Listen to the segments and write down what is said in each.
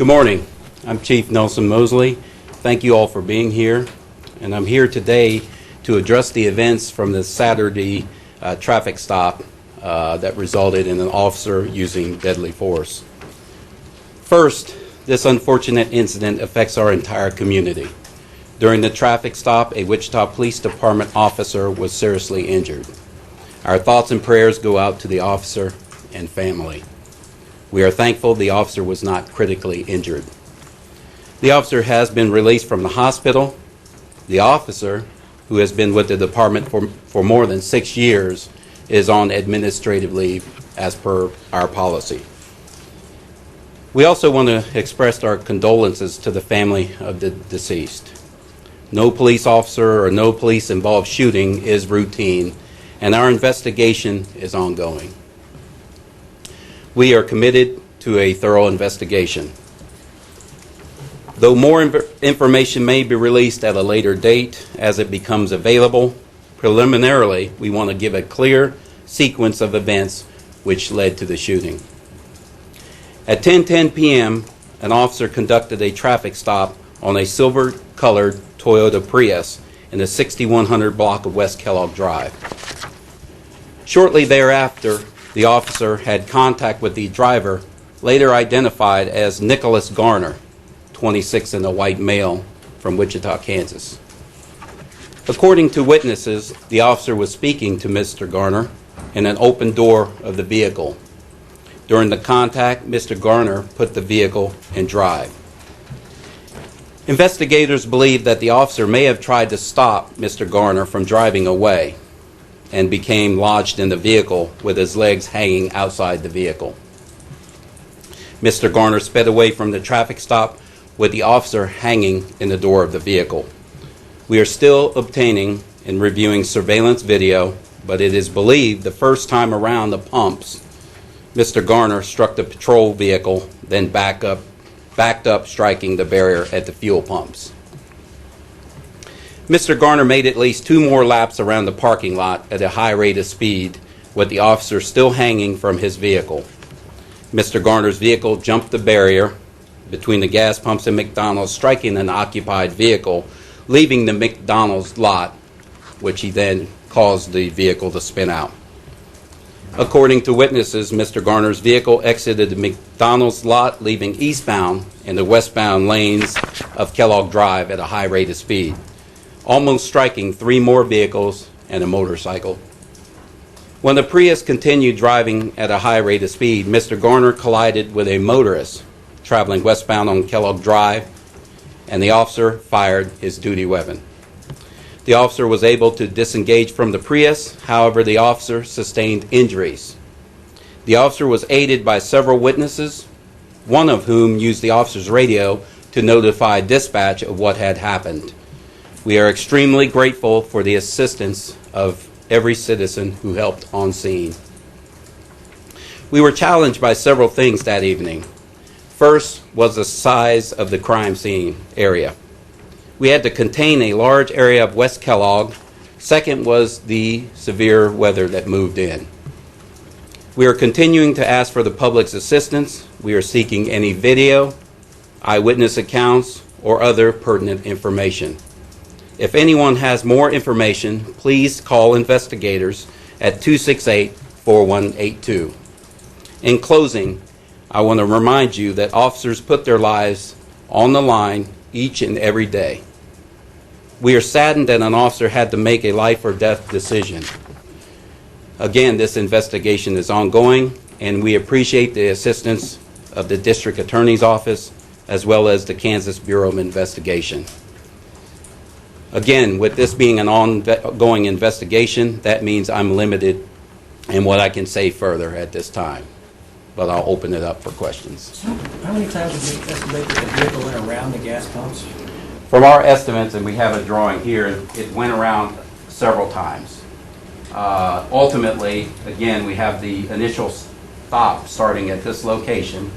Good morning. I'm Chief Nelson Mosley. Thank you all for being here. And I'm here today to address the events from the Saturday traffic stop that resulted in an officer using deadly force. First, this unfortunate incident affects our entire community. During the traffic stop, a Wichita Police Department officer was seriously injured. Our thoughts and prayers go out to the officer and family. We are thankful the officer was not critically injured. The officer has been released from the hospital. The officer, who has been with the department for more than 6 years, is on administrative leave as per our policy. We also want to express our condolences to the family of the deceased. No police officer or no police-involved shooting is routine, and our investigation is ongoing. We are committed to a thorough investigation. Though more information may be released at a later date as it becomes available, preliminarily, we want to give a clear sequence of events which led to the shooting. At 10:10 p.m., an officer conducted a traffic stop on a silver-colored Toyota Prius in the 6100 block of West Kellogg Drive. Shortly thereafter, the officer had contact with the driver, later identified as Nicholas Garner, 26, and a white male from Wichita, Kansas. According to witnesses, the officer was speaking to Mr. Garner in an open door of the vehicle. During the contact, Mr. Garner put the vehicle in drive. Investigators believe that the officer may have tried to stop Mr. Garner from driving away and became lodged in the vehicle with his legs hanging outside the vehicle. Mr. Garner sped away from the traffic stop with the officer hanging in the door of the vehicle. We are still obtaining and reviewing surveillance video, but it is believed the first time around the pumps, Mr. Garner struck the patrol vehicle, then backed up, striking the barrier at the fuel pumps. Mr. Garner made at least 2 more laps around the parking lot at a high rate of speed, with the officer still hanging from his vehicle. Mr. Garner's vehicle jumped the barrier between the gas pumps and McDonald's, striking an occupied vehicle, leaving the McDonald's lot, which he then caused the vehicle to spin out. According to witnesses, Mr. Garner's vehicle exited the McDonald's lot, leaving eastbound in the westbound lanes of Kellogg Drive at a high rate of speed, almost striking 3 more vehicles and a motorcycle. When the Prius continued driving at a high rate of speed, Mr. Garner collided with a motorist traveling westbound on Kellogg Drive, and the officer fired his duty weapon. The officer was able to disengage from the Prius. However, the officer sustained injuries. The officer was aided by several witnesses, one of whom used the officer's radio to notify dispatch of what had happened. We are extremely grateful for the assistance of every citizen who helped on scene. We were challenged by several things that evening. First was the size of the crime scene area. We had to contain a large area of West Kellogg. Second was the severe weather that moved in. We are continuing to ask for the public's assistance. We are seeking any video, eyewitness accounts, or other pertinent information. If anyone has more information, please call investigators at 268-4182. In closing, I want to remind you that officers put their lives on the line each and every day. We are saddened that an officer had to make a life or death decision. Again, this investigation is ongoing, and we appreciate the assistance of the District Attorney's Office as well as the Kansas Bureau of Investigation. Again, with this being an ongoing investigation, that means I'm limited in what I can say further at this time. But I'll open it up for questions. So how many times did you estimate that the vehicle went around the gas pumps? From our estimates, and we have a drawing here, it went around several times. Ultimately, again, we have the initial stop starting at this location,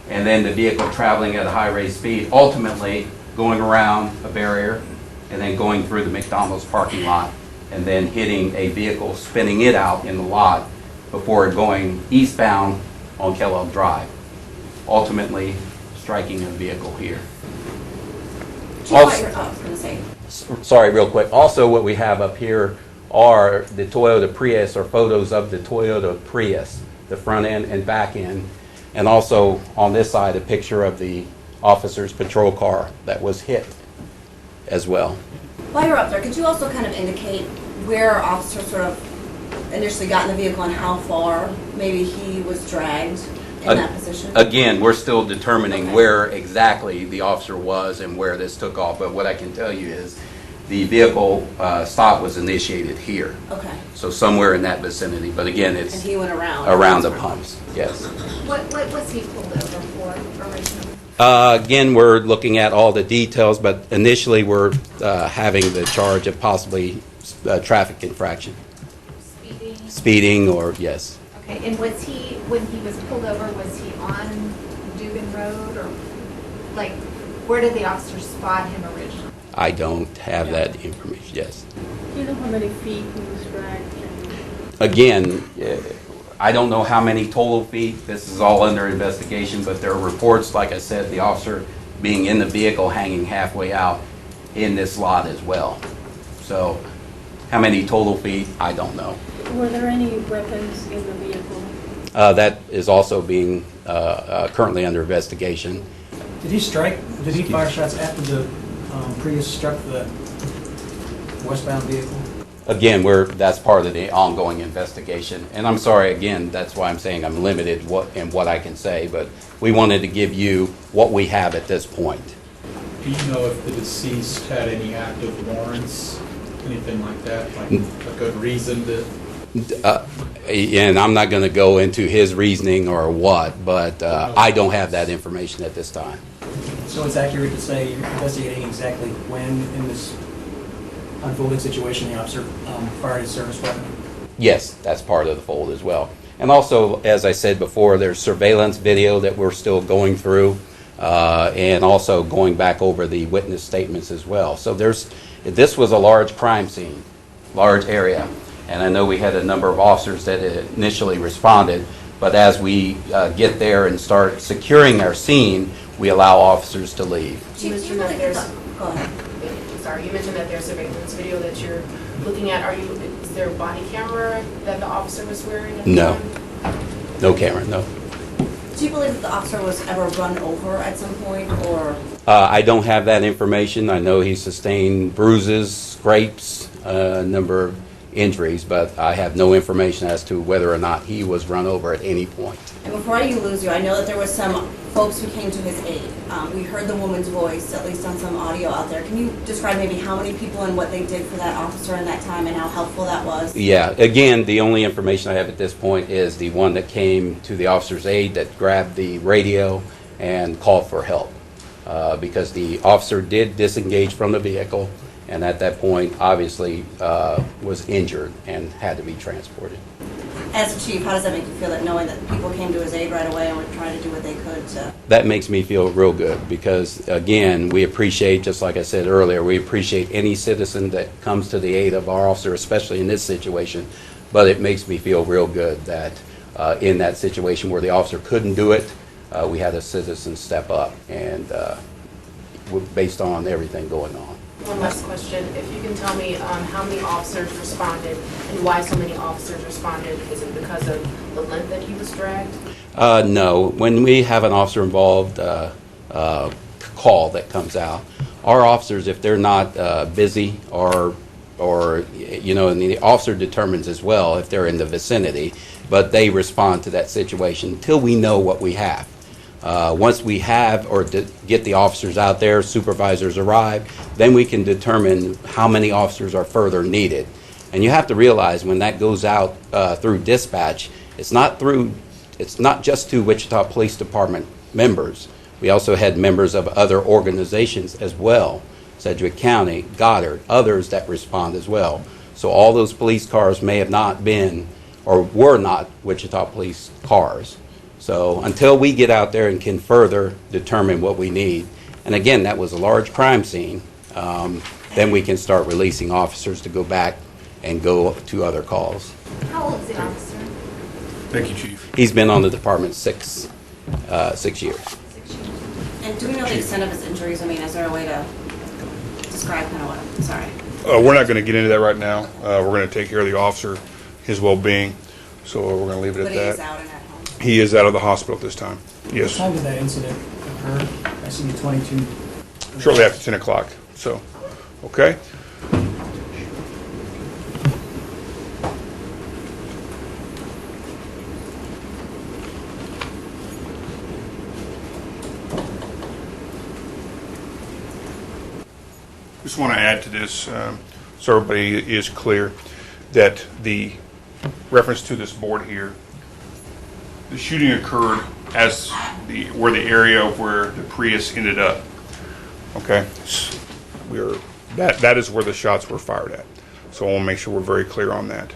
and then the vehicle traveling at a high rate of speed, ultimately going around a barrier, and then going through the McDonald's parking lot, and then hitting a vehicle, spinning it out in the lot before going eastbound on Kellogg Drive, ultimately striking a vehicle here. Chief, what you're going to say? Sorry, real quick. Also, what we have up here are the Toyota Prius, or photos of the Toyota Prius, the front end and back end. And also on this side, a picture of the officer's patrol car that was hit as well. While you're up there, could you also kind of indicate where our officer sort of initially got in the vehicle and how far maybe he was dragged in that position? Again, we're still determining Okay. where exactly the officer was and where this took off. But what I can tell you is the vehicle stop was initiated here. Okay. So somewhere in that vicinity. But again, And it's he went around. around the pumps. Yes. What was he pulled over for originally? Again, we're looking at all the details, but initially we're having the charge of possibly traffic infraction. Speeding? Speeding or, yes. Okay, and was he, when he was pulled over, was he on Dugan Road, or, like, where did the officer spot him originally? I don't have that information, yes. Do you know how many feet he was dragged? Again, I don't know how many total feet. This is all under investigation, but there are reports, like I said, the officer being in the vehicle hanging halfway out in this lot as well. So how many total feet, I don't know. Were there any weapons in the vehicle? That is also being currently under investigation. Did he fire shots after the Prius struck the westbound vehicle? Again, that's part of the ongoing investigation. And I'm sorry, again, that's why I'm saying I'm limited in what I can say, but we wanted to give you what we have at this point. Do you know if the deceased had any active warrants, anything like that, like a good reason to? And I'm not going to go into his reasoning or what, but I don't have that information at this time. So it's accurate to say you're investigating exactly when in this unfolding situation the officer fired his service weapon? Yes, that's part of the fold as well. And also, as I said before, there's surveillance video that we're still going through, and also going back over the witness statements as well. So this was a large crime scene, large area, and I know we had a number of officers that initially responded, but as we get there and start securing our scene, we allow officers to leave. You mentioned that there's... Go ahead. Sorry, you mentioned that there's surveillance video that you're looking at. Is there a body camera that the officer was wearing at the No. time? No camera, no. Do you believe that the officer was ever run over at some point, or? I don't have that information. I know he sustained bruises, scrapes, a number of injuries, but I have no information as to whether or not he was run over at any point. And before I lose you, I know that there was some folks who came to his aid. We heard the woman's voice, at least on some audio out there. Can you describe maybe how many people and what they did for that officer in that time and how helpful that was? Yeah, again, the only information I have at this point is the one that came to the officer's aid that grabbed the radio and called for help. Because the officer did disengage from the vehicle, and at that point, obviously, was injured and had to be transported. As a chief, how does that make you feel, that knowing that people came to his aid right away and were trying to do what they could to? That makes me feel real good because, again, we appreciate, just like I said earlier, we appreciate any citizen that comes to the aid of our officer, especially in this situation. But it makes me feel real good that in that situation where the officer couldn't do it, we had a citizen step up, and based on everything going on. One last question. If you can tell me how many officers responded and why so many officers responded. Is it because of the length that he was dragged? No. When we have an officer involved call that comes out, our officers, if they're not busy or and the officer determines as well if they're in the vicinity, but they respond to that situation until we know what we have. Once we have or get the officers out there, supervisors arrive, then we can determine how many officers are further needed. And you have to realize when that goes out through dispatch, it's not just to Wichita Police Department members. We also had members of other organizations as well, Sedgwick County, Goddard, others that respond as well. So all those police cars may have not been or were not Wichita Police cars. So until we get out there and can further determine what we need, and again, that was a large crime scene, then we can start releasing officers to go back and go to other calls. How old is the officer? Thank you, Chief. He's been on the department 6 years. 6 years. And do we know the extent of his injuries? I mean, is there a way to describe kind of what, sorry. We're not going to get into that right now. We're going to take care of the officer, his well-being, so we're going to leave it But at he is that. out and at home. He is out of the hospital at this time. What Yes, time did that incident occur? I see 22. shortly after 10 o'clock. So, okay. Just want to add to this, so everybody is clear, that the reference to this board here, the shooting occurred as where the area where the Prius ended up. Okay, that is where the shots were fired at. So I want to make sure we're very clear on that.